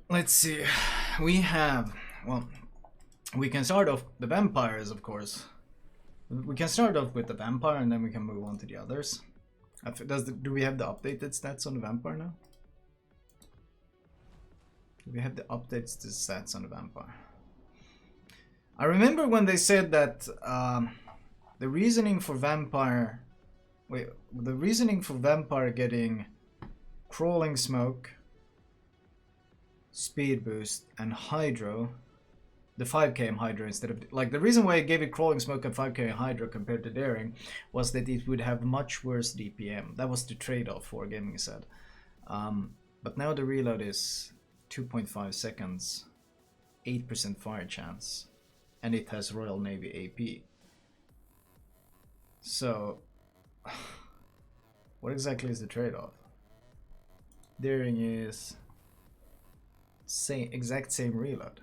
Let's see. We have, well, we can start off the vampires, of course. We can start off with the vampire and then we can move on to the others. Do we have the updated stats on the vampire now? Do we have the updates to stats on the vampire? I remember when they said that the reasoning for vampire... Wait, the reasoning for vampire getting crawling smoke, speed boost, and hydro, the 5km hydro instead of... Like, the reason why I gave it crawling smoke and 5km hydro compared to daring was that it would have much worse DPM. That was the trade-off for Gaming said. But now the reload is 2.5 seconds, 8% fire chance, and it has Royal Navy AP. So, what exactly is the trade-off? Daring is exact same reload.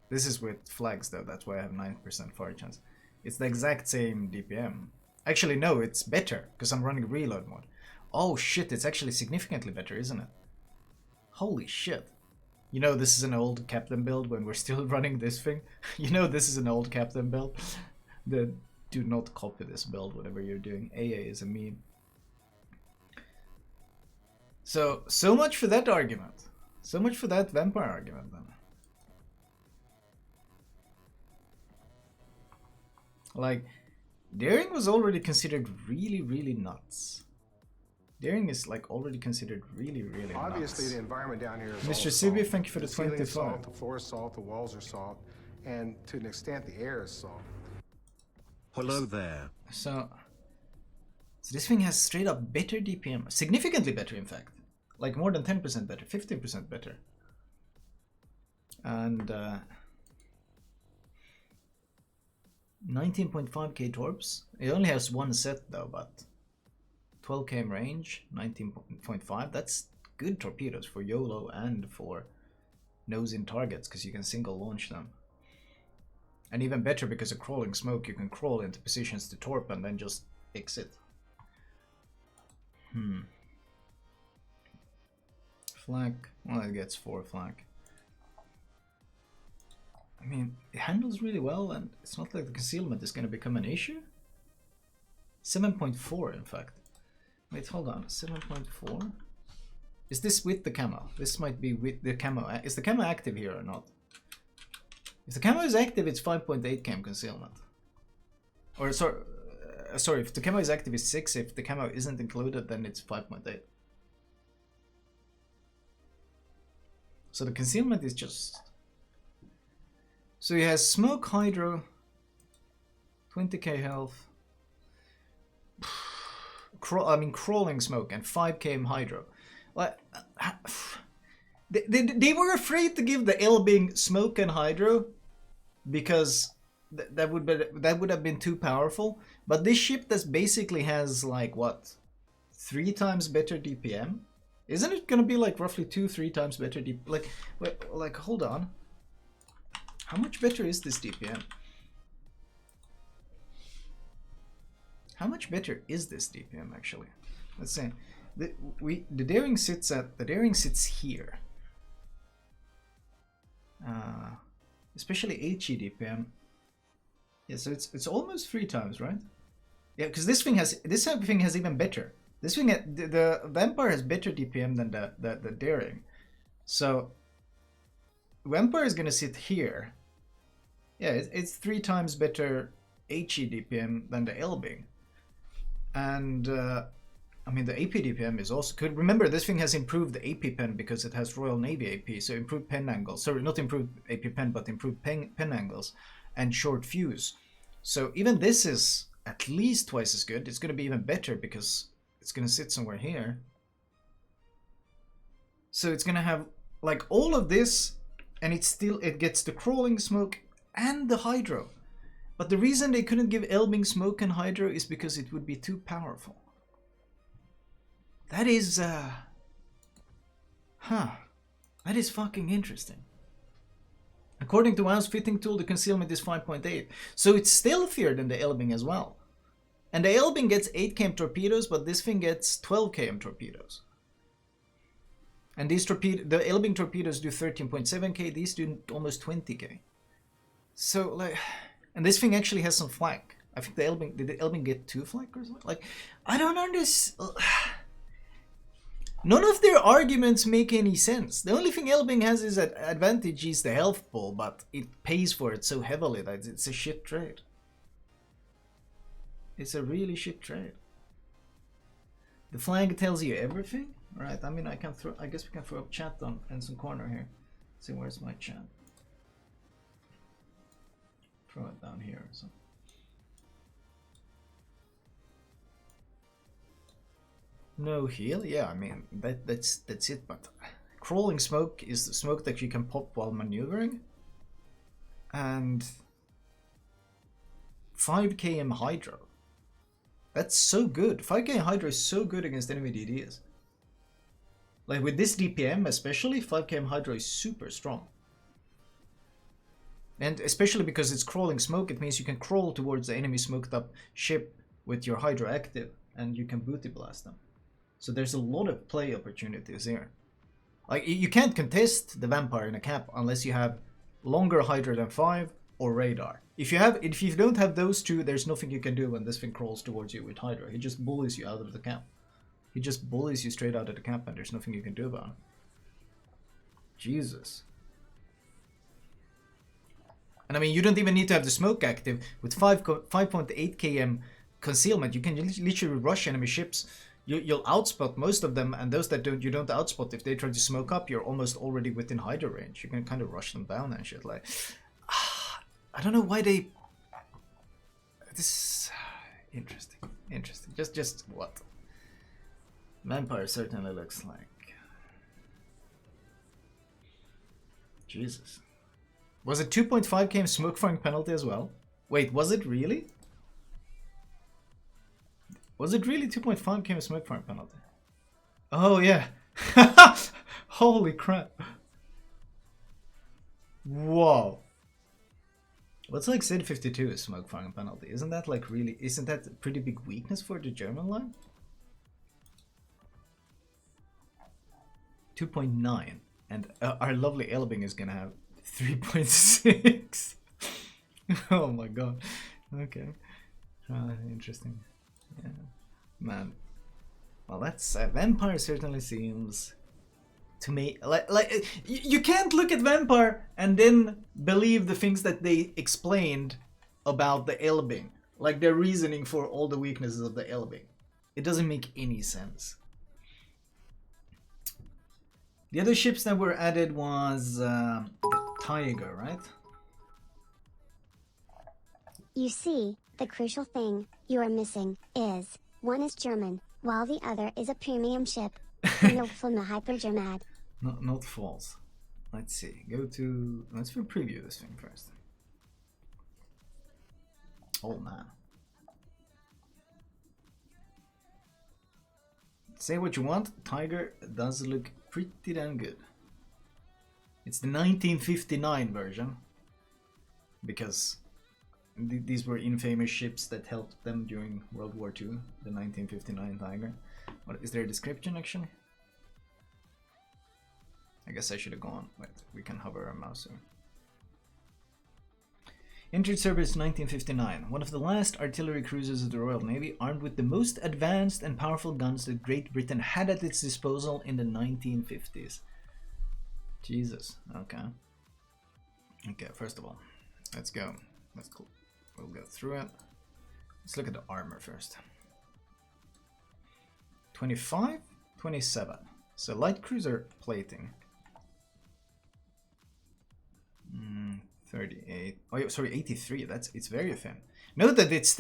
This is with flags though, that's why I have 9% fire chance. It's the exact same DPM. Actually no, it's better, because I'm running reload mode. Oh shit, it's actually significantly better, isn't it? Holy shit. You know this is an old captain build when we're still running this thing? You know this is an old captain build? Do not copy this build, whatever you're doing. AA is a meme. So much for that argument. So much for that vampire argument then. Like, daring was already considered really nuts. Daring is like already considered really Obviously, nuts. the environment down here is Mr. all Sibi, salt. thank you for the ceiling 25. is salt, the floor is salt, the walls are salt, and to an extent, the air is salt. Hello there. So this thing has straight up better DPM, significantly better in fact, like more than 10% better, 15% better, and 19.5k torps. It only has one set though, but 12km range, 19.5. That's good torpedoes for YOLO and for nose-in targets because you can single launch them. And even better because of crawling smoke, you can crawl into positions to torp and then just exit. Flak, well it gets 4 flak. I mean, it handles really well and it's not like the concealment is going to become an issue. 7.4 in fact. Wait, hold on, 7.4? Is this with the camo? This might be with the camo. Is the camo active here or not? If the camo is active, it's 5.8 cam concealment. Or sorry, if the camo is active, it's 6. If the camo isn't included, then it's 5.8. So the concealment is just... So he has smoke, hydro, 20k health, crawling smoke, and 5km hydro. Like, they were afraid to give the Elbing smoke and hydro because that would have been too powerful. But this ship that basically has like what, 3 times better DPM? Isn't it gonna be like roughly 2-3 times better DPM? Like hold on, how much better is this DPM? How much better is this DPM actually? Let's see. The daring sits here. Especially HE DPM. Yeah, so it's almost 3 times, right? Yeah, because this thing has even better. This thing, the vampire has better DPM than the daring. So vampire is gonna sit here. Yeah, it's 3 times better HE DPM than the Elbing. And I mean the AP DPM is also good. Remember, this thing has improved the AP pen because it has Royal Navy AP, so improved pen angles. Sorry, not improved AP pen, but improved pen angles and short fuse. So even this is at least twice as good. It's going to be even better because it's going to sit somewhere here. So it's going to have like all of this, and it gets the crawling smoke and the hydro. But the reason they couldn't give Elbing smoke and hydro is because it would be too powerful. That is, that is fucking interesting. According to WoW's fitting tool, the concealment is 5.8. So it's stealthier than the Elbing as well. And the Elbing gets 8 km torpedoes, but this thing gets 12 km torpedoes. And these the Elbing torpedoes do 13.7k. These do almost 20k. So like, and this thing actually has some flak. I think the Elbing, did the Elbing get 2 flak or something? Like, I don't understand. None of their arguments make any sense. The only thing Elbing has is that advantage is the health pool, but it pays for it so heavily that it's a shit trade. It's a really shit trade. The flag tells you everything, right? I mean, I guess we can throw up chat on in some corner here. Let's see, where's my chat? Throw it down here or something. No heal? Yeah, I mean that's it. But crawling smoke is the smoke that you can pop while maneuvering, and 5 km hydro. That's so good. 5 km hydro is so good against enemy DDs. Like with this DPM especially, 5 km hydro is super strong. And especially because it's crawling smoke, it means you can crawl towards the enemy smoked up ship with your hydro active, and you can booty blast them. So there's a lot of play opportunities here. Like, you can't contest the Vampire in a cap unless you have longer hydro than 5 or radar. If you don't have those two, there's nothing you can do when this thing crawls towards you with hydro. He just bullies you out of the cap. He just bullies you straight out of the cap, and there's nothing you can do about it. Jesus. And I mean, you don't even need to have the smoke active. With 5.8 km concealment, you can literally rush enemy ships. You'll outspot most of them, and those that you don't outspot, if they try to smoke up, you're almost already within hydro range. You can kind of rush them down and shit. Like, I don't know why they. This interesting. Just what? Vampire certainly looks like. Jesus. Was it 2.5 km smoke firing penalty as well? Wait, was it really? Was it really 2.5 km smoke firing penalty? Oh yeah. Holy crap. Whoa. What's like SID 52 is smoke firing penalty? Isn't that like really, isn't that a pretty big weakness for the German line? 2.9, and our lovely Elbing is gonna have 3.6. Oh my god. Okay. Interesting. Yeah. Man. Well, that's Vampire certainly seems to me like you can't look at Vampire and then believe the things that they explained about the Elbing, like their reasoning for all the weaknesses of the Elbing. It doesn't make any sense. The other ships that were added was the Tiger, right? You see, the crucial thing you are missing is, one is German, while the other is a premium ship. No Flamu Hypergermad. Not false. Let's see. Let's preview this thing first. Oh man. Say what you want, Tiger does look pretty damn good. It's the 1959 version, because these were infamous ships that helped them during World War II, the 1959 Tiger. What is there a description actually? I guess I should have gone. Wait, we can hover our mouse here. Entered service 1959, one of the last artillery cruisers of the Royal Navy, armed with the most advanced and powerful guns that Great Britain had at its disposal in the 1950s. Jesus, okay. Okay, first of all, let's go. That's cool. We'll go through it. Let's look at the armor first. 25, 27. So light cruiser plating. 38. Oh, sorry, 83. It's very thin. Note that it's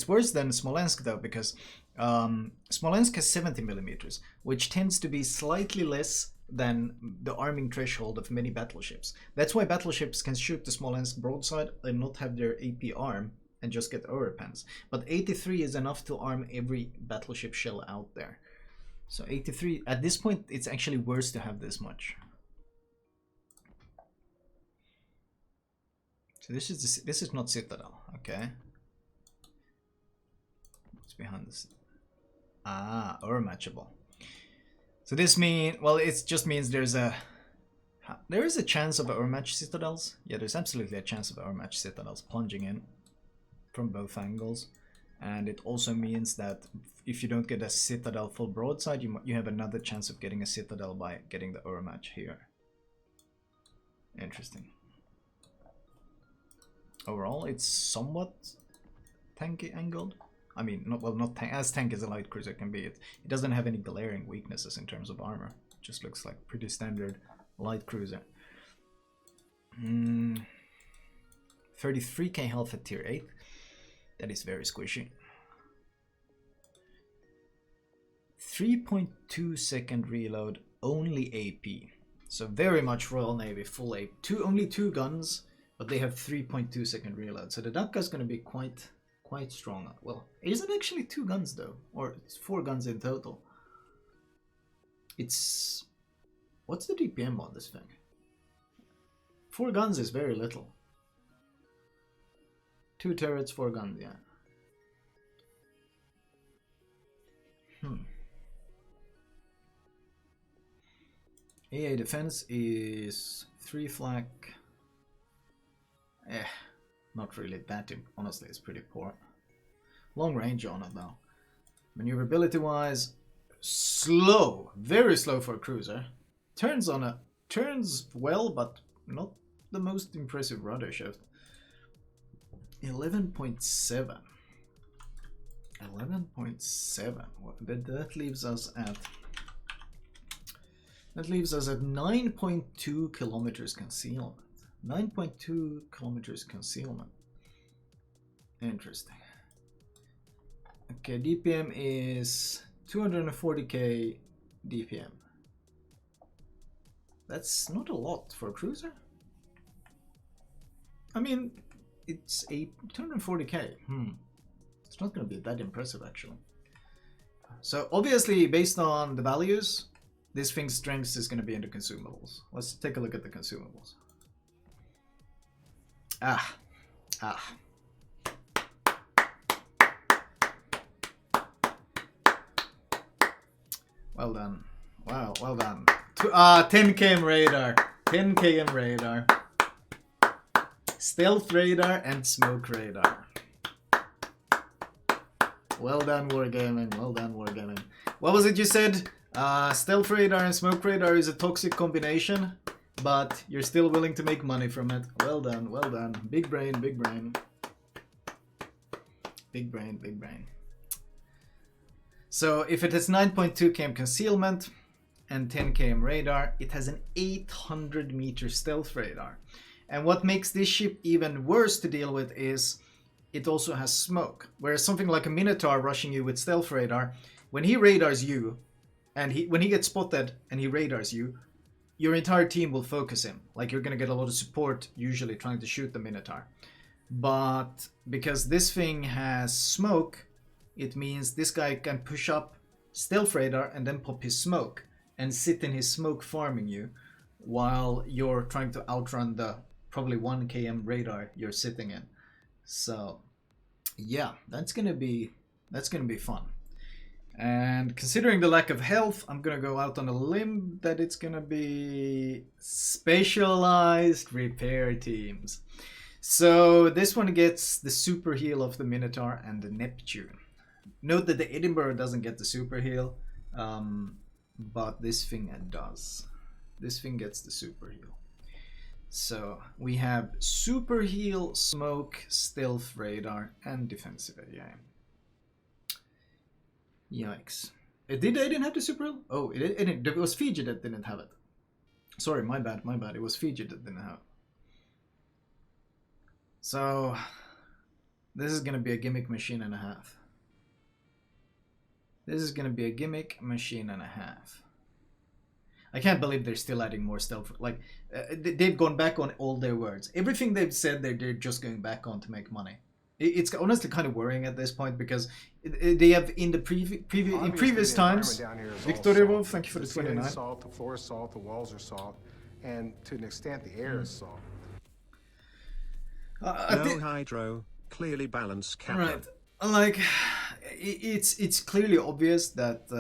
worse than Smolensk though, because Smolensk has 70 millimeters, which tends to be slightly less than the arming threshold of many battleships. That's why battleships can shoot the Smolensk broadside and not have their AP arm and just get overpens. But 83 is enough to arm every battleship shell out there. So 83, at this point, it's actually worse to have this much. So this is not Citadel, okay. What's behind this? Ah, overmatchable. So this it just means there is a chance of overmatch citadels. Yeah, there's absolutely a chance of overmatch citadels plunging in from both angles. And it also means that if you don't get a citadel full broadside, you have another chance of getting a citadel by getting the overmatch here. Interesting. Overall, it's somewhat tanky angled. I mean, not as tanky as a light cruiser can be. It doesn't have any glaring weaknesses in terms of armor. It just looks like pretty standard light cruiser. 33k health at tier 8. That is very squishy. 3.2 second reload, only AP. So very much Royal Navy, full AP. Only 2 guns, but they have 3.2 second reload. So the Dakka is going to be quite strong. Well, is it actually 2 guns though? Or it's 4 guns in total? It's... What's the DPM on this thing? 4 guns is very little. 2 turrets, 4 guns, yeah. AA defense is 3 flak. Not really that, honestly, it's pretty poor. Long range on it though. Maneuverability wise, slow, very slow for a cruiser. Turns well, but not the most impressive rudder shift. 11.7. 11.7. That leaves us at 9.2 kilometers concealment. 9.2 kilometers concealment. Interesting. Okay, DPM is 240k DPM. That's not a lot for a cruiser. I mean, it's 240k. It's not going to be that impressive actually. So obviously, based on the values, this thing's strength is going to be in the consumables. Let's take a look at the consumables. Well done. Wow, well done. 10 km radar. 10 km radar. Stealth radar and smoke radar. Well done, Wargaming. Well done, Wargaming. What was it you said? Stealth radar and smoke radar is a toxic combination, but you're still willing to make money from it. Well done, well done. Big brain, big brain. Big brain, big brain. So if it has 9.2 km concealment and 10 km radar, it has an 800 meter stealth radar. And what makes this ship even worse to deal with is it also has smoke. Whereas something like a Minotaur rushing you with stealth radar, when he radars you, and when he gets spotted and he radars you, your entire team will focus him. Like you're going to get a lot of support usually trying to shoot the Minotaur. But because this thing has smoke, it means this guy can push up stealth radar and then pop his smoke and sit in his smoke farming you while you're trying to outrun the probably 1 km radar you're sitting in. So yeah, that's gonna be fun. And considering the lack of health, I'm gonna go out on a limb that it's gonna be specialized repair teams. So this one gets the super heal of the Minotaur and the Neptune. Note that the Edinburgh doesn't get the super heal, but this thing does. This thing gets the super heal. So we have super heal, smoke, stealth radar, and defensive AI. Yikes. They didn't have the super heal? Oh, it was Fiji that didn't have it. Sorry, my bad. It was Fiji that didn't have it. So this is gonna be a gimmick machine and a half. This is gonna be a gimmick machine and a half. I can't believe they're still adding more stealth. Like, they've gone back on all their words. Everything they've said, they're just going back on to make money. It's honestly kind of worrying at this point because they have in the previous times. Victoria Wolf, thank you for the 29. Salt, the floor is salt, the walls are salt, and to an extent, the air is salt. No hydro, clearly balanced Kappa. Right, like it's clearly obvious that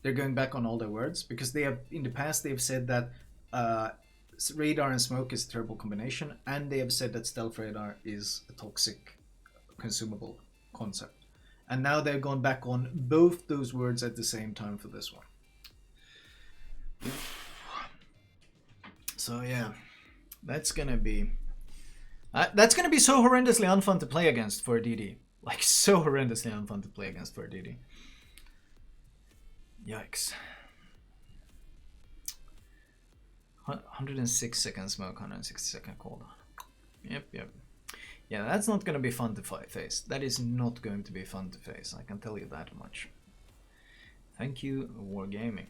they're going back on all their words, because they have in the past they've said that radar and smoke is a terrible combination, and they have said that stealth radar is a toxic consumable concept. And now they've gone back on both those words at the same time for this one. So yeah, that's gonna be so horrendously unfun to play against for DD. Like, so horrendously unfun to play against for DD. Yikes. 106 second smoke, 160 second cooldown. Yep. Yeah, that's not going to be fun to face. That is not going to be fun to face, I can tell you that much. Thank you, Wargaming.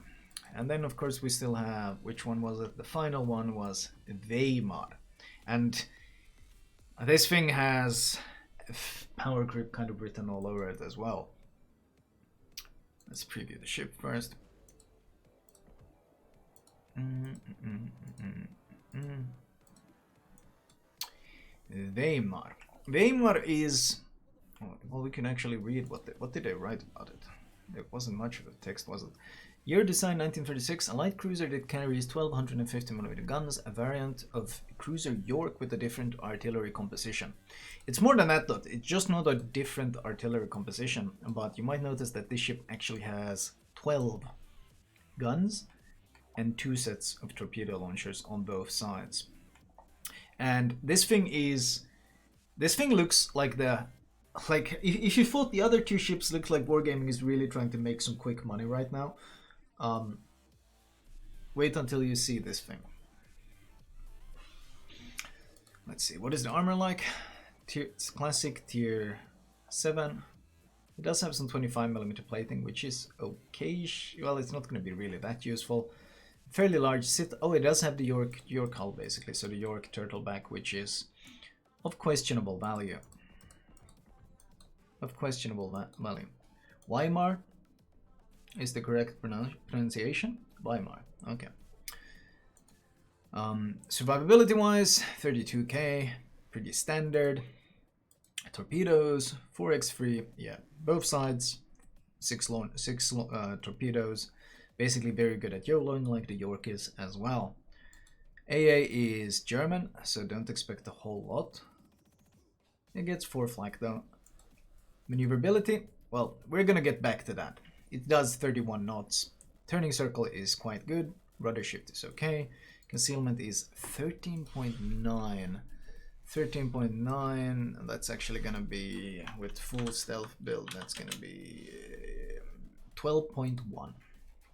And then, of course, we still have, which one was it? The final one was Weimar. And this thing has power creep kind of written all over it as well. Let's preview the ship first. Weimar. Weimar is, well, we can actually read what did they write about it. There wasn't much of a text, was it? Year design 1936, a light cruiser that carries 1250mm guns, a variant of cruiser York with a different artillery composition. It's more than that though, it's just not a different artillery composition, but you might notice that this ship actually has 12 guns and 2 sets of torpedo launchers on both sides. And this thing looks like if you thought the other 2 ships looked like Wargaming is really trying to make some quick money right now, wait until you see this thing. Let's see, what is the armor like? It's classic tier 7. It does have some 25mm plating, which is okay. Well, it's not going to be really that useful. Fairly large sit. Oh, it does have the York hull basically, so the York turtleback, which is of questionable value. Weimar is the correct pronunciation. Weimar. Okay. Survivability wise, 32k, pretty standard. Torpedoes, 4x free. Yeah, both sides, 6 torpedoes. Basically very good at YOLOing like the York is as well. AA is German, so don't expect a whole lot. It gets 4 flak though. Maneuverability, well, we're gonna get back to that. It does 31 knots. Turning circle is quite good. Rudder shift is okay. Concealment is 13.9. 13.9, that's actually gonna be, with full stealth build, that's gonna be 12.1.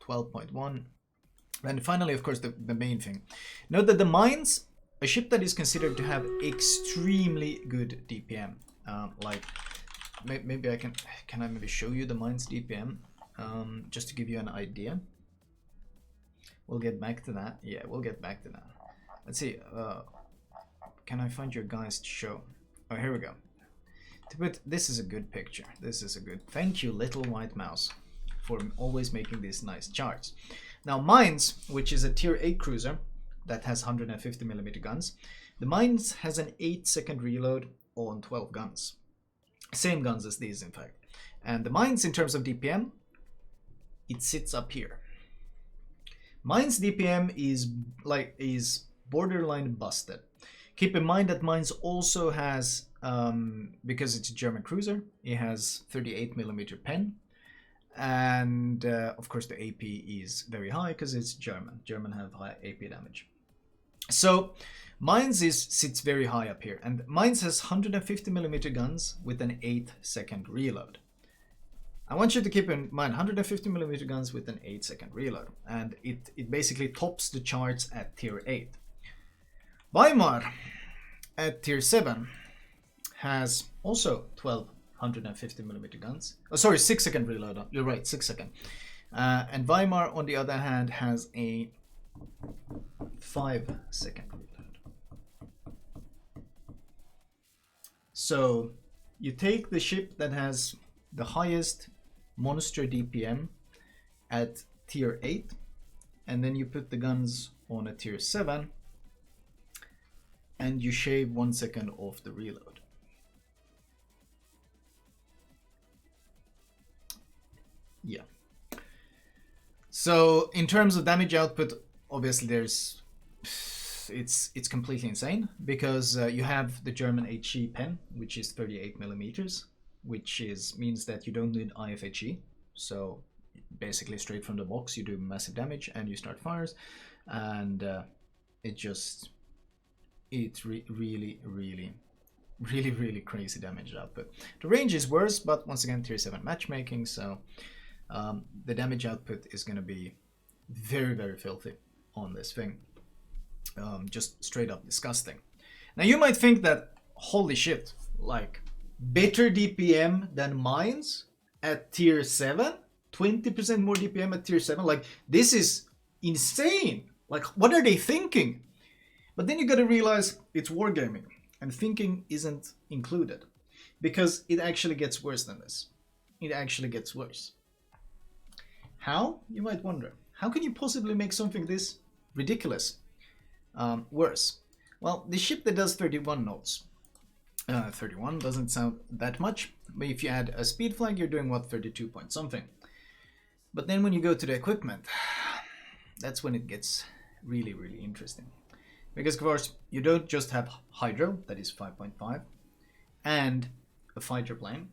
12.1. And finally, of course, the main thing. Note that the mines, a ship that is considered to have extremely good DPM. Like, maybe I can I maybe show you the mines DPM, just to give you an idea. We'll get back to that. Yeah, we'll get back to that. Let's see. Can I find your guys to show? Oh, here we go. This is a good picture. This is a good. Thank you, little white mouse, for always making these nice charts. Now, Mines, which is a tier 8 cruiser that has 150mm guns, the Mines has an 8-second reload on 12 guns. Same guns as these, in fact. And the Mines, in terms of DPM, it sits up here. Mines DPM is borderline busted. Keep in mind that Mines also has, because it's a German cruiser, it has 38mm pen. And of course the AP is very high because it's German. German have high AP damage. So Mines sits very high up here. And Mines has 150mm guns with an 8-second reload. I want you to keep in mind 150mm guns with an 8-second reload. And it basically tops the charts at tier 8. Weimar at tier 7 has also 150mm guns. Oh, sorry, 6-second reload. You're right, 6-second. And Weimar, on the other hand, has a 5-second reload. So you take the ship that has the highest monster DPM at tier 8, and then you put the guns on a tier 7, and you shave 1 second off the reload. Yeah. So in terms of damage output, obviously it's completely insane because you have the German HE pen, which is 38 millimeters, which means that you don't need IFHE. So basically straight from the box you do massive damage and you start fires, and it's really crazy damage output. The range is worse, but once again tier 7 matchmaking, so the damage output is going to be very filthy on this thing. Just straight up disgusting. Now you might think that, holy shit, like better DPM than mines at tier 7, 20% more DPM at tier 7, like this is insane. Like what are they thinking? But then you gotta realize it's wargaming and thinking isn't included, because it actually gets worse than this. It actually gets worse. How? You might wonder. How can you possibly make something this ridiculous worse? Well, the ship that does 31 knots. 31 doesn't sound that much, but if you add a speed flag, you're doing what, 32 point something. But then when you go to the equipment, that's when it gets really interesting. Because of course, you don't just have Hydro, that is 5.5, and a fighter plane.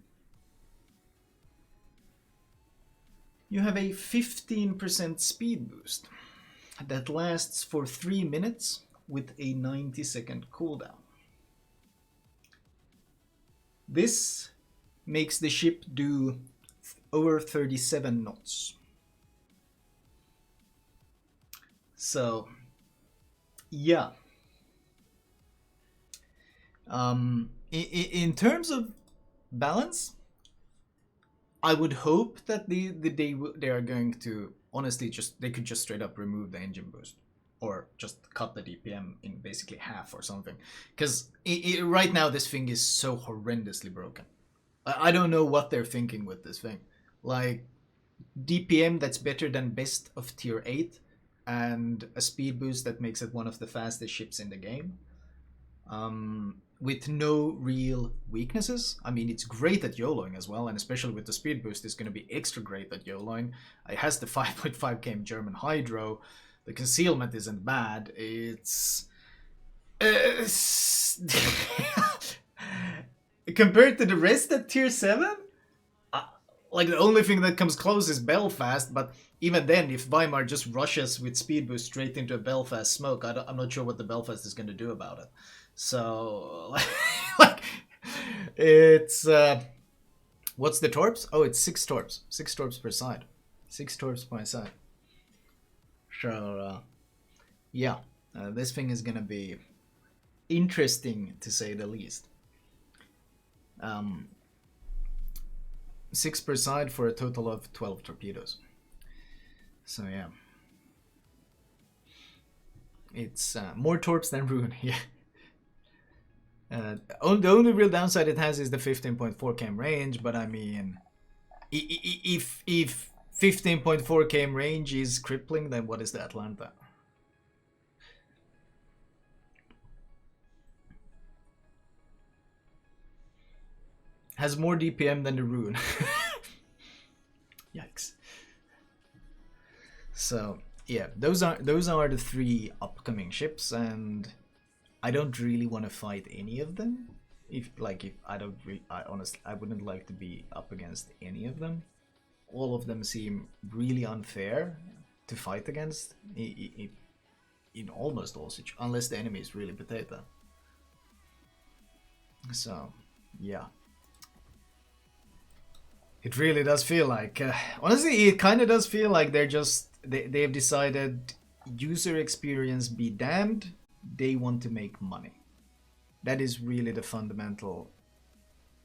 You have a 15% speed boost that lasts for 3 minutes with a 90-second cooldown. This makes the ship do over 37 knots. So, yeah. In terms of balance, I would hope that they are going to honestly they could just straight up remove the engine boost, or just cut the DPM in basically half or something. Because right now this thing is so horrendously broken. I don't know what they're thinking with this thing. Like DPM that's better than best of tier 8, and a speed boost that makes it one of the fastest ships in the game. With no real weaknesses. I mean, it's great at YOLOing as well, and especially with the speed boost, it's going to be extra great at YOLOing. It has the 5.5 km German Hydro. The concealment isn't bad. It's compared to the rest at tier 7, like the only thing that comes close is Belfast, but even then, if Weimar just rushes with speed boost straight into a Belfast smoke, I'm not sure what the Belfast is going to do about it. So, like, it's what's the torps? Oh, it's 6 torps. 6 torps per side. 6 torps per side. So, yeah, this thing is gonna be interesting to say the least. 6 per side for a total of 12 torpedoes. So yeah, it's more torps than Rune. Yeah. The only real downside it has is the 15.4 km range, but I mean, if 15.4 km range is crippling, then what is the Atlanta? Has more DPM than the Rune. Yikes. So yeah, those are the 3 upcoming ships, and I don't really want to fight any of them. I honestly, I wouldn't like to be up against any of them. All of them seem really unfair to fight against in almost all situations, unless the enemy is really potato. So, yeah. It really does feel like, honestly, it kind of does feel like they've decided user experience be damned. They want to make money. That is really the fundamental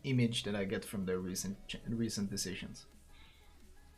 image that I get from their recent decisions.